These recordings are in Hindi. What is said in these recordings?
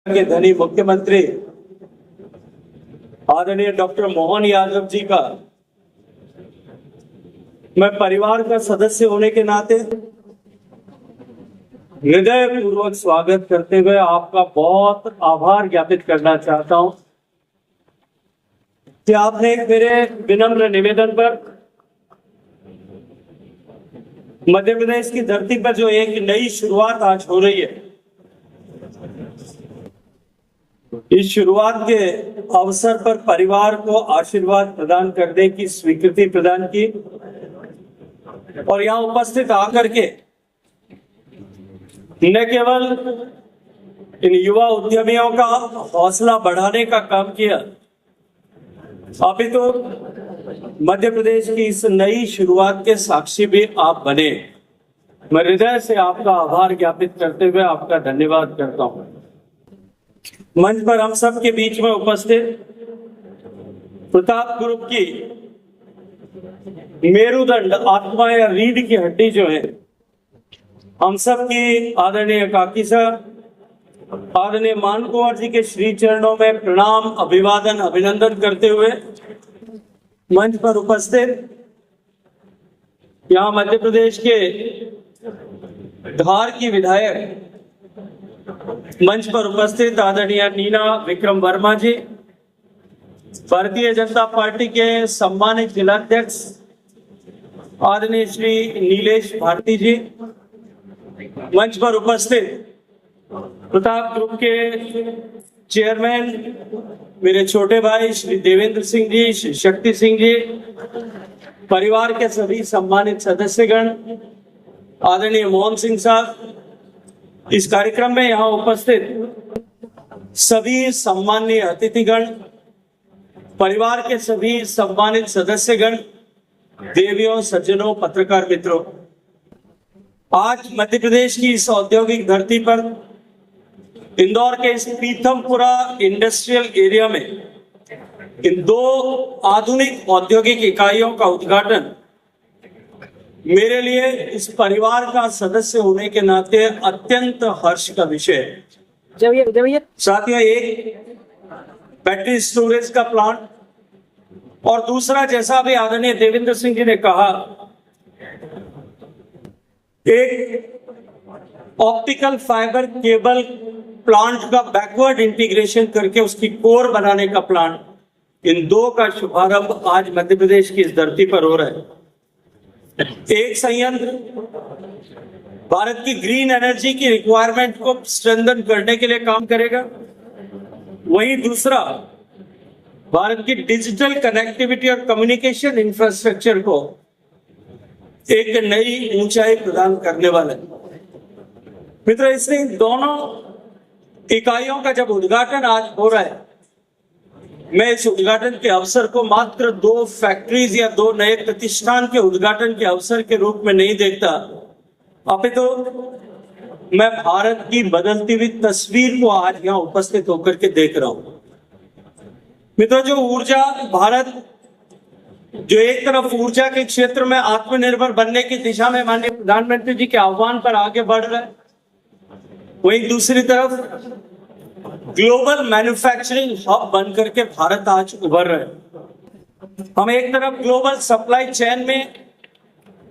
के धनी मुख्यमंत्री आदरणीय डॉक्टर मोहन यादव जी का मैं परिवार का सदस्य होने के नाते हृदय पूर्वक स्वागत करते हुए आपका बहुत आभार ज्ञापित करना चाहता हूं कि आपने मेरे विनम्र निवेदन पर मध्य प्रदेश की धरती पर जो एक नई शुरुआत आज हो रही है, इस शुरुआत के अवसर पर परिवार को आशीर्वाद प्रदान करने की स्वीकृति प्रदान की और यहाँ उपस्थित आकर के न केवल इन युवा उद्यमियों का हौसला बढ़ाने का काम किया, अभी तो मध्य प्रदेश की इस नई शुरुआत के साक्षी भी आप बने। मैं हृदय से आपका आभार ज्ञापित करते हुए आपका धन्यवाद करता हूं। मंच पर हम सब के बीच में उपस्थित प्रताप ग्रुप की मेरुदंड आत्मा या रीढ़ की हड्डी जो है, हम सब की आदरणीय काकी साहब, आदरणीय मान कुंवर जी के श्री चरणों में प्रणाम, अभिवादन, अभिनंदन करते हुए मंच पर उपस्थित यहाँ मध्य प्रदेश के धार की विधायक, मंच पर उपस्थित आदरणीय नीना विक्रम वर्मा जी, भारतीय जनता पार्टी के सम्मानित जिलाध्यक्ष आदरणीय श्री नीलेश भारती जी, मंच पर उपस्थित प्रताप ग्रुप के चेयरमैन मेरे छोटे भाई श्री देवेंद्र सिंह जी, श्री शक्ति सिंह जी, परिवार के सभी सम्मानित सदस्यगण, आदरणीय मोहन सिंह साहब, इस कार्यक्रम में यहाँ उपस्थित सभी सम्माननीय अतिथिगण, परिवार के सभी सम्मानित सदस्यगण, देवियों, सज्जनों, पत्रकार मित्रों, आज मध्य प्रदेश की इस औद्योगिक धरती पर इंदौर के इस पीथमपुरा इंडस्ट्रियल एरिया में इन दो आधुनिक औद्योगिक इकाइयों का उद्घाटन मेरे लिए इस परिवार का सदस्य होने के नाते अत्यंत हर्ष का विषय है। साथियों, एक बैटरी स्टोरेज का प्लांट और दूसरा, जैसा भी आदरणीय देवेंद्र सिंह जी ने कहा, एक ऑप्टिकल फाइबर केबल प्लांट का बैकवर्ड इंटीग्रेशन करके उसकी कोर बनाने का प्लांट, इन दो का शुभारंभ आज मध्य प्रदेश की इस धरती पर हो रहा है। एक संयंत्र भारत की ग्रीन एनर्जी की रिक्वायरमेंट को स्ट्रेंथन करने के लिए काम करेगा, वहीं दूसरा भारत की डिजिटल कनेक्टिविटी और कम्युनिकेशन इंफ्रास्ट्रक्चर को एक नई ऊंचाई प्रदान करने वाला है। मित्रों, इसलिए दोनों इकाइयों का जब उद्घाटन आज हो रहा है, मैं इस उद्घाटन के अवसर को मात्र दो फैक्ट्रीज या दो नए प्रतिष्ठान के उद्घाटन के अवसर के रूप में नहीं देखता, अभी तो मैं भारत की बदलती हुई तस्वीर को आज यहाँ उपस्थित होकर के देख रहा हूं। मित्रों, जो ऊर्जा भारत जो एक तरफ ऊर्जा के क्षेत्र में आत्मनिर्भर बनने की दिशा में माननीय प्रधानमंत्री जी के आह्वान पर आगे बढ़ रहा है, वहीं दूसरी तरफ ग्लोबल मैन्युफैक्चरिंग हब बनकर के भारत आज उभर रहा है। हम एक तरफ ग्लोबल सप्लाई चेन में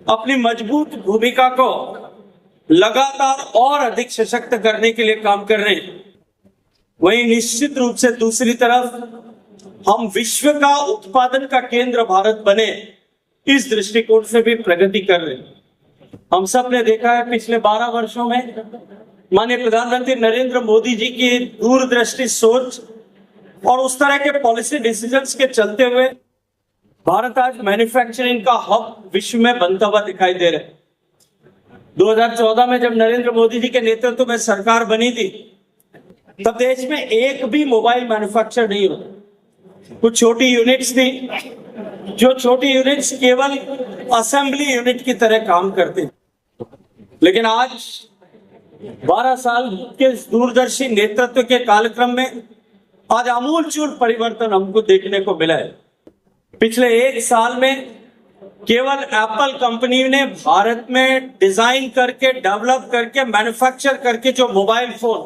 अपनी मजबूत भूमिका को लगातार और अधिक सशक्त करने के लिए काम कर रहे हैं, वहीं निश्चित रूप से दूसरी तरफ हम विश्व का उत्पादन का केंद्र भारत बने, इस दृष्टिकोण से भी प्रगति कर रहे हैं। हम सब ने देखा है पिछले 12 वर्षों में माननीय प्रधानमंत्री नरेंद्र मोदी जी की दूरदृष्टि सोच और उस तरह के पॉलिसी डिसीजंस के चलते हुए भारत आज मैन्युफैक्चरिंग का हब विश्व में बनता हुआ दिखाई दे रहा है। 2014 में जब नरेंद्र मोदी जी के नेतृत्व में सरकार बनी थी, तब देश में एक भी मोबाइल मैन्युफैक्चर नहीं होता। कुछ छोटी यूनिट्स थी, जो छोटी यूनिट्स केवल असेंबली यूनिट की तरह काम करते, लेकिन आज 12 साल के दूरदर्शी नेतृत्व के कार्यक्रम में आज आमूलचूल परिवर्तन हमको देखने को मिला है। पिछले एक साल में केवल एप्पल कंपनी ने भारत में डिजाइन करके, डेवलप करके, मैन्युफैक्चर करके जो मोबाइल फोन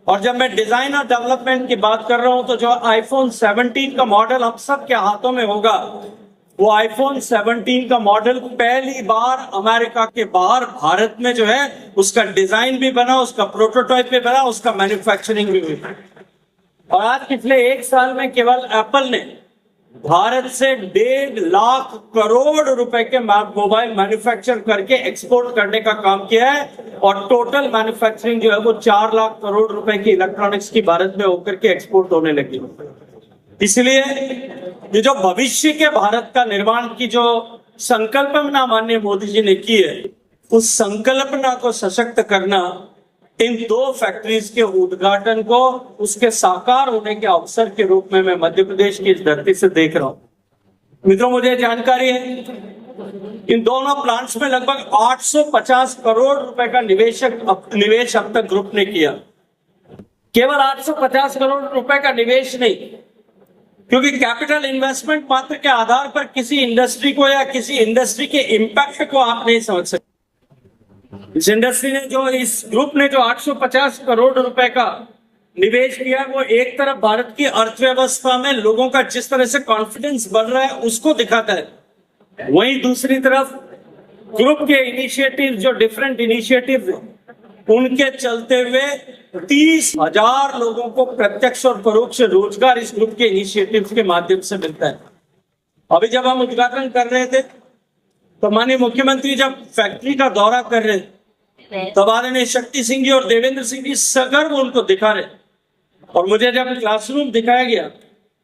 और जब मैं डिजाइन और डेवलपमेंट की बात कर रहा हूं तो जो आईफोन 17 का मॉडल हम सब के हाथों में होगा, वो आईफोन 17 का मॉडल पहली बार अमेरिका के बाहर भारत में जो है उसका डिजाइन भी बना, उसका प्रोटोटाइप भी बना, उसका मैन्युफैक्चरिंग भी हुई। और आज पिछले 1 साल में केवल एप्पल ने भारत से 1.5 लाख करोड़ रुपए के मोबाइल मैन्युफैक्चर करके एक्सपोर्ट करने का काम किया है, और टोटल मैन्युफैक्चरिंग जो है वो 4 लाख करोड़ रुपए की इलेक्ट्रॉनिक्स की भारत में होकर के एक्सपोर्ट होने लगी। इसलिए ये जो भविष्य के भारत का निर्माण की जो संकल्पना माननीय मोदी जी ने की है, उस संकल्पना को सशक्त करना, इन 2 फैक्ट्रीज के उद्घाटन को उसके साकार होने के अवसर के रूप में मैं मध्य प्रदेश की इस धरती से देख रहा हूं। मित्रों, मुझे जानकारी है इन दोनों प्लांट्स में लगभग 850 करोड़ रुपए का निवेश अब तक ग्रुप ने किया। केवल 850 करोड़ रुपए का निवेश नहीं, क्योंकि कैपिटल इन्वेस्टमेंट मात्र के आधार पर किसी इंडस्ट्री को या किसी इंडस्ट्री के इंपैक्ट को आप नहीं समझ सकते। इस इंडस्ट्री ने जो, इस ग्रुप ने जो 850 करोड़ रुपए का निवेश किया, वो एक तरफ भारत की अर्थव्यवस्था में लोगों का जिस तरह से कॉन्फिडेंस बढ़ रहा है उसको दिखाता है, वहीं दूसरी तरफ ग्रुप के इनिशिएटिव, जो डिफरेंट इनिशिएटिव, उनके चलते हुए 30,000 लोगों को प्रत्यक्ष और परोक्ष रोजगार इस ग्रुप के इनिशिएटिव के माध्यम से मिलता है। अभी जब हम उद्घाटन कर रहे थे तो माननीय मुख्यमंत्री जब फैक्ट्री का दौरा कर रहे तब आदरणीय शक्ति सिंह जी और देवेंद्र सिंह जी सगर्व उनको दिखा रहे, और मुझे जब क्लासरूम दिखाया गया,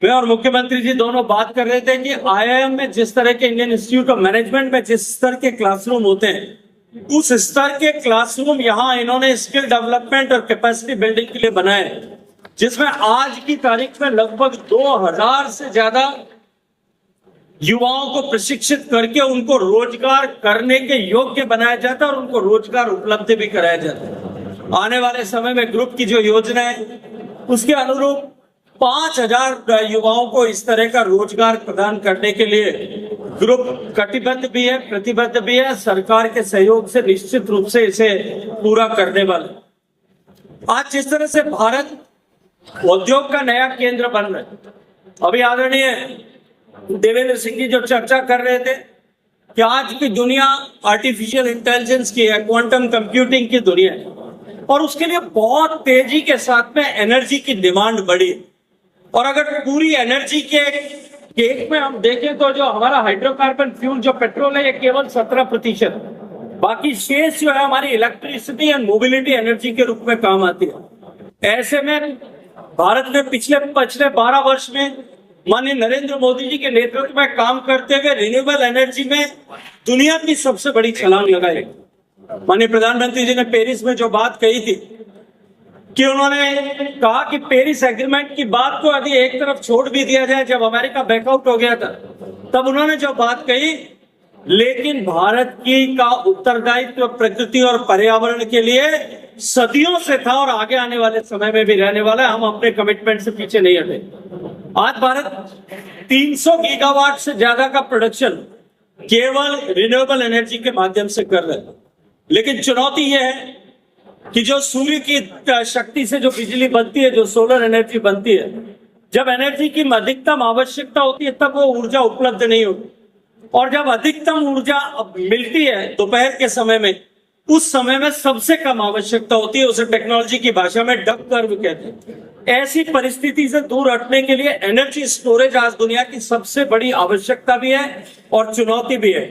मैं और मुख्यमंत्री जी दोनों बात कर रहे थे कि IIM में जिस तरह के, इंडियन इंस्टीट्यूट ऑफ मैनेजमेंट में जिस स्तर के क्लासरूम होते हैं, उस स्तर के क्लासरूम यहाँ इन्होंने स्किल डेवलपमेंट और कैपेसिटी बिल्डिंग के लिए बनाए, जिसमें आज की तारीख में लगभग 2000 से ज्यादा युवाओं को प्रशिक्षित करके उनको रोजगार करने के योग्य बनाया जाता है और उनको रोजगार उपलब्ध भी कराया जाता है। आने वाले समय में ग्रुप की जो योजना है उसके अनुरूप 5000 युवाओं को इस तरह का रोजगार प्रदान करने के लिए ग्रुप कटिबद्ध भी है, प्रतिबद्ध भी है। सरकार के सहयोग से निश्चित रूप से इसे पूरा करने वाले। आज जिस तरह से भारत उद्योग का नया केंद्र बन रहा है, अभी आदरणीय देवेंद्र सिंह जी जो चर्चा कर रहे थे कि आज की दुनिया आर्टिफिशियल इंटेलिजेंस की है, क्वांटम कंप्यूटिंग की दुनिया है, और उसके लिए बहुत तेजी के साथ में एनर्जी की डिमांड बढ़ी। और अगर पूरी एनर्जी के केक में हम देखें तो जो हमारा हाइड्रोकार्बन फ्यूल जो पेट्रोल है, ये केवल 17%, बाकी शेष जो है हमारी इलेक्ट्रिसिटी एंड मोबिलिटी एनर्जी के रूप में काम आती है। ऐसे में भारत ने पिछले 12 वर्ष में माननीय नरेंद्र मोदी जी के नेतृत्व में काम करते हुए रिन्यूएबल एनर्जी में दुनिया की सबसे बड़ी छलांग लगाई। माननीय प्रधानमंत्री जी ने पेरिस में जो बात कही थी कि उन्होंने कहा कि पेरिस एग्रीमेंट की बात को यदि एक तरफ छोड़ भी दिया जाए, जब अमेरिका बैकआउट हो गया था तब उन्होंने जो बात कही, लेकिन भारत की का उत्तरदायित्व प्रकृति और पर्यावरण के लिए सदियों से था और आगे आने वाले समय में भी रहने वाला है। हम अपने कमिटमेंट से पीछे नहीं हटे। आज भारत 300 गीगावाट से ज्यादा का प्रोडक्शन केवल रिन्यूएबल एनर्जी के माध्यम से कर रहे हैं, लेकिन चुनौती यह है कि जो सूर्य की शक्ति से जो बिजली बनती है, जो सोलर एनर्जी बनती है, जब एनर्जी की अधिकतम आवश्यकता होती है तब वो ऊर्जा उपलब्ध नहीं होती, और जब अधिकतम ऊर्जा मिलती है दोपहर के समय में, उस समय में सबसे कम आवश्यकता होती है। उसे टेक्नोलॉजी की भाषा में डब कर्व कहते हैं। ऐसी परिस्थिति से दूर हटने के लिए एनर्जी स्टोरेज आज दुनिया की सबसे बड़ी आवश्यकता भी है और चुनौती भी है,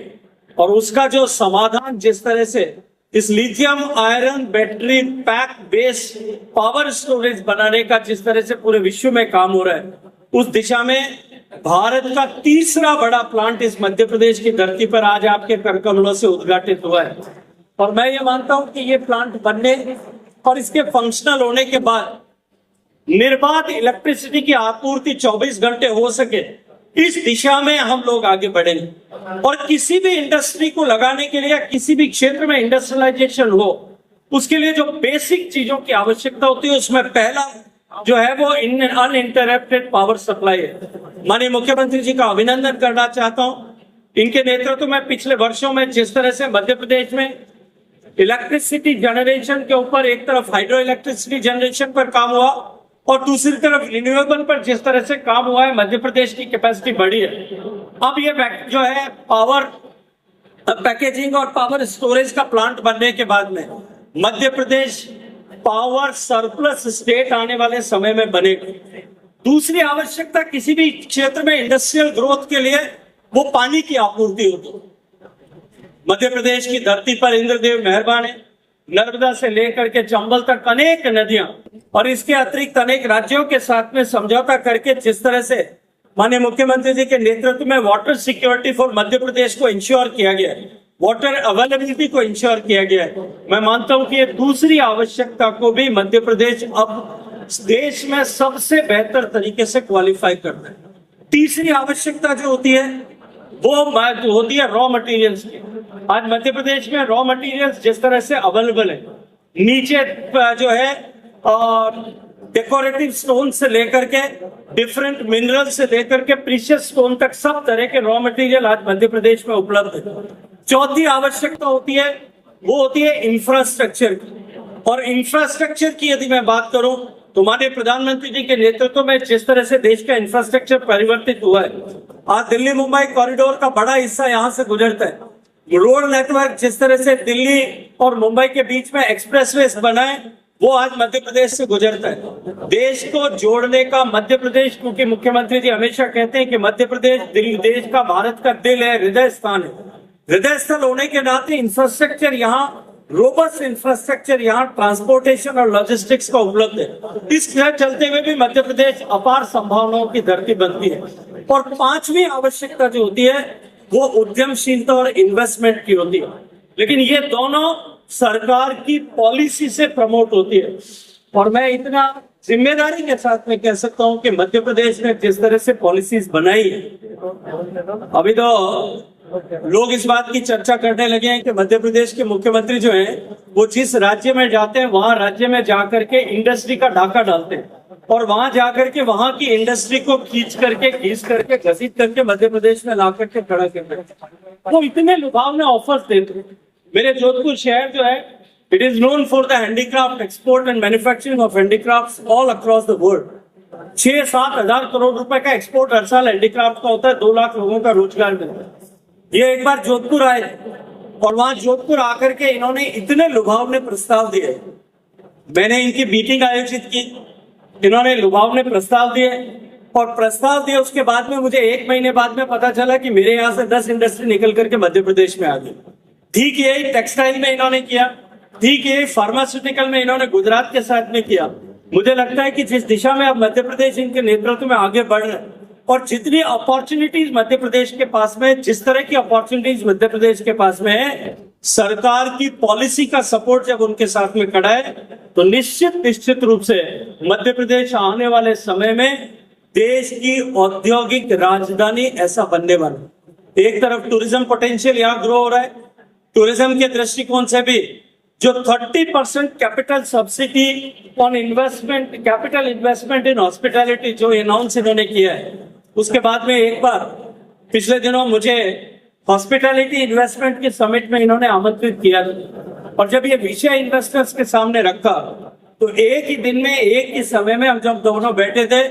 और उसका जो समाधान जिस तरह से इस lithium iron battery pack base power storage बनाने का जिस तरह से पूरे विश्व में काम हो रहा है, उस दिशा में भारत का तीसरा बड़ा प्लांट इस मध्य प्रदेश की धरती पर आज आपके कर कमलों से उद्घाटित हुआ है। और मैं ये मानता हूं कि ये प्लांट बनने और इसके फंक्शनल होने के बाद निर्बाध इलेक्ट्रिसिटी की आपूर्ति 24 घंटे हो सके, इस दिशा में हम लोग आगे बढ़ेंगे। और किसी भी इंडस्ट्री को लगाने के लिए, किसी भी क्षेत्र में इंडस्ट्रियलाइजेशन हो, उसके लिए जो बेसिक चीजों की आवश्यकता होती है, उसमें पहला जो है वो अनइंटरप्टेड पावर सप्लाई है। माननीय मुख्यमंत्री जी का अभिनंदन करना चाहता हूं। इनके नेतृत्व में पिछले वर्षों में जिस तरह से मध्य प्रदेश में इलेक्ट्रिसिटी जनरेशन के ऊपर एक तरफ हाइड्रो इलेक्ट्रिसिटी जनरेशन पर काम हुआ और दूसरी तरफ रिन्यूएबल पर जिस तरह से काम हुआ है, मध्य प्रदेश की कैपेसिटी बढ़ी है। अब ये जो है पावर पैकेजिंग और पावर स्टोरेज का प्लांट बनने के बाद में Madhya Pradesh power surplus state आने वाले समय में बनेगा। दूसरी आवश्यकता किसी भी क्षेत्र में इंडस्ट्रियल ग्रोथ के लिए वो पानी की आपूर्ति होती। मध्य प्रदेश की धरती पर इंद्रदेव मेहरबान है। नर्मदा से लेकर के चंबल तक अनेक नदियां और इसके अतिरिक्त अनेक राज्यों के साथ में समझौता करके जिस तरह से माननीय मुख्यमंत्री जी के नेतृत्व में water security for Madhya Pradesh को इंश्योर किया गया है, वाटर अवेलेबिलिटी को इंश्योर किया गया है। मैं मानता हूं कि ये दूसरी आवश्यकता को भी मध्य प्रदेश अब देश में सबसे बेहतर तरीके से क्वालिफाई करता है। तीसरी आवश्यकता जो होती है वो होती है रॉ मटेरियल्स की। आज मध्य प्रदेश में रॉ मटेरियल्स जिस तरह से अवेलेबल है, नीचे जो है डेकोरेटिव स्टोन से लेकर के डिफरेंट मिनरल से लेकर के प्रीशियस स्टोन तक सब तरह के रॉ मटेरियल आज मध्य प्रदेश में उपलब्ध है। चौथी आवश्यकता होती है वो होती है इंफ्रास्ट्रक्चर की। और इंफ्रास्ट्रक्चर की यदि मैं बात करूं तो माननीय प्रधानमंत्री जी के नेतृत्व में जिस तरह से देश का इंफ्रास्ट्रक्चर परिवर्तित हुआ है, आज दिल्ली मुंबई कॉरिडोर का बड़ा हिस्सा यहां से गुजरता है। रोड नेटवर्क जिस तरह से दिल्ली और मुंबई के बीच में एक्सप्रेसवेज बनाए वो आज मध्य प्रदेश से गुजरता है। देश को जोड़ने का मध्य प्रदेश, क्योंकि मुख्यमंत्री जी हमेशा कहते हैं कि मध्य प्रदेश देश का भारत का दिल है, हृदय स्थान है। हृदय स्थल होने के नाते इंफ्रास्ट्रक्चर यहाँ रोबस्ट इंफ्रास्ट्रक्चर यहाँ ट्रांसपोर्टेशन और लॉजिस्टिक्स का उपलब्ध है। इस चलते हुए भी मध्य प्रदेश अपार संभावनाओं की धरती बनती है। और पांचवी आवश्यकता जो होती है वो उद्यमशीलता और इन्वेस्टमेंट की होती है, लेकिन ये दोनों सरकार की पॉलिसी से प्रमोट होती है। और मैं इतना जिम्मेदारी के साथ में कह सकता हूं कि मध्य प्रदेश ने जिस तरह से पॉलिसीज बनाई है, अभी तो लोग इस बात की चर्चा करने लगे हैं कि मध्य प्रदेश के मुख्यमंत्री जो हैं वो जिस राज्य में जाते हैं वहां राज्य में जाकर के इंडस्ट्री का डाका डालते हैं और वहां जाकर के वहां की इंडस्ट्री को खींच करके घसीट करके मध्य प्रदेश में ला करके खड़ा करते हैं। वो इतने लुभावने ऑफर्स देते हैं। मेरे जोधपुर शहर जो है, it is known for the handicraft export and manufacturing of handicraft all across the world. 6-7 हजार करोड़ रुपए का एक्सपोर्ट हर साल हैंडीक्राफ्ट का होता है। 2 लाख लोगों का रोजगार मिलता है। ये एक बार जोधपुर आए और वहां जोधपुर आकर के इन्होंने इतने लुभावने प्रस्ताव दिए। मैंने इनकी मीटिंग आयोजित की, इन्होंने लुभावने प्रस्ताव दिए और प्रस्ताव दिए। उसके बाद में मुझे 1 महीने बाद में पता चला कि मेरे यहाँ से 10 इंडस्ट्री निकल करके मध्य प्रदेश में आ गई। ठीक यही टेक्सटाइल में इन्होंने किया, ठीक यही फार्मास्यूटिकल में इन्होंने गुजरात के साथ में किया। मुझे लगता है कि जिस दिशा में अब मध्य प्रदेश इनके नेतृत्व में आगे बढ़ रहे हैं और जितनी अपॉर्चुनिटीज मध्य प्रदेश के पास में, जिस तरह की अपॉर्चुनिटीज मध्य प्रदेश के पास में है, सरकार की पॉलिसी का सपोर्ट जब उनके साथ में खड़ा है तो निश्चित रूप से मध्य प्रदेश आने वाले समय में देश की औद्योगिक राजधानी ऐसा बनने वाला है। एक तरफ टूरिज्म पोटेंशियल यहाँ ग्रो हो रहा है। टूरिज्म के दृष्टिकोण से भी जो 30% capital subsidy on investment, capital investment in hospitality जो अनाउंस इन्होंने किया है, उसके बाद में एक बार पिछले दिनों मुझे हॉस्पिटैलिटी इन्वेस्टमेंट के समिट में इन्होंने आमंत्रित किया और जब ये विषय इन्वेस्टर्स के सामने रखा तो एक ही दिन में, एक ही समय में हम जब दोनों बैठे थे,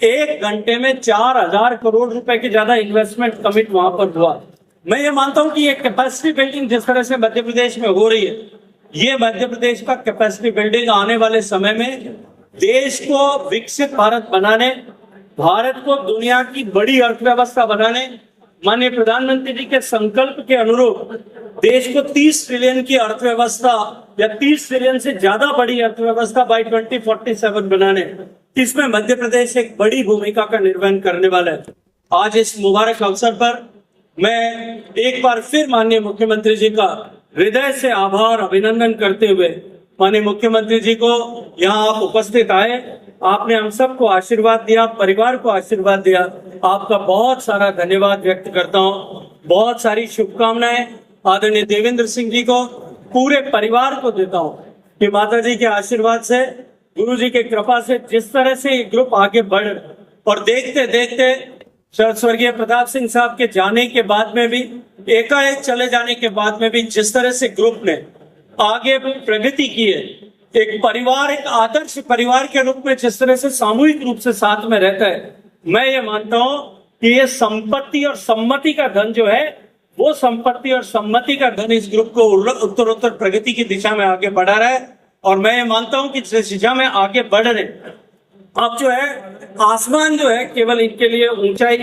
1 घंटे में 4000 करोड़ रुपए की ज्यादा इन्वेस्टमेंट कमिट वहां पर हुआ। मैं ये मानता हूं कि ये कैपेसिटी बिल्डिंग जिस तरह से मध्य प्रदेश में हो रही है, ये मध्य प्रदेश का कैपेसिटी बिल्डिंग आने वाले समय में देश को विकसित भारत बनाने, भारत को दुनिया की बड़ी अर्थव्यवस्था बनाने, माननीय प्रधानमंत्री जी के संकल्प के अनुरूप देश को 30 ट्रिलियन की अर्थव्यवस्था या 30 ट्रिलियन से ज्यादा बड़ी अर्थव्यवस्था बाय 2047 बनाने, इसमें मध्य प्रदेश एक बड़ी भूमिका का निर्वहन करने वाला है। आज इस मुबारक अवसर पर मैं एक बार फिर माननीय मुख्यमंत्री जी का हृदय से आभार अभिनंदन करते हुए, माननीय मुख्यमंत्री जी को यहाँ आप उपस्थित आए, आपने हम सबको आशीर्वाद दिया, परिवार को आशीर्वाद दिया, आपका बहुत सारा धन्यवाद व्यक्त करता हूँ। बहुत सारी शुभकामनाएं आदरणीय देवेंद्र सिंह जी को, पूरे परिवार को देता हूँ कि माता जी के आशीर्वाद से, गुरु जी के कृपा से जिस तरह से ये ग्रुप आगे बढ़ और देखते देखते स्वर्गीय प्रताप सिंह साहब के जाने के बाद में भी, एकाएक चले जाने के बाद में भी जिस तरह से ग्रुप ने आगे प्रगति की है। एक परिवार, एक आदर्श परिवार के रूप में जिस तरह से सामूहिक रूप से साथ में रहता है, मैं ये मानता हूं कि ये संपत्ति और सम्मति का धन जो है, वो संपत्ति और सम्मति का धन इस ग्रुप को उत्तरोत्तर प्रगति की दिशा में आगे बढ़ा रहा है। और मैं ये मानता हूं कि जिस दिशा में आगे बढ़ रहे, अब जो है आसमान जो है केवल इनके लिए ऊंचाई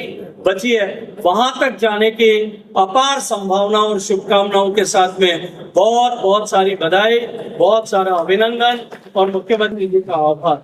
बची है, वहां तक जाने की अपार संभावनाओं और शुभकामनाओं के साथ में बहुत बहुत सारी बधाई, बहुत सारा अभिनंदन और मुख्यमंत्री जी का आभार।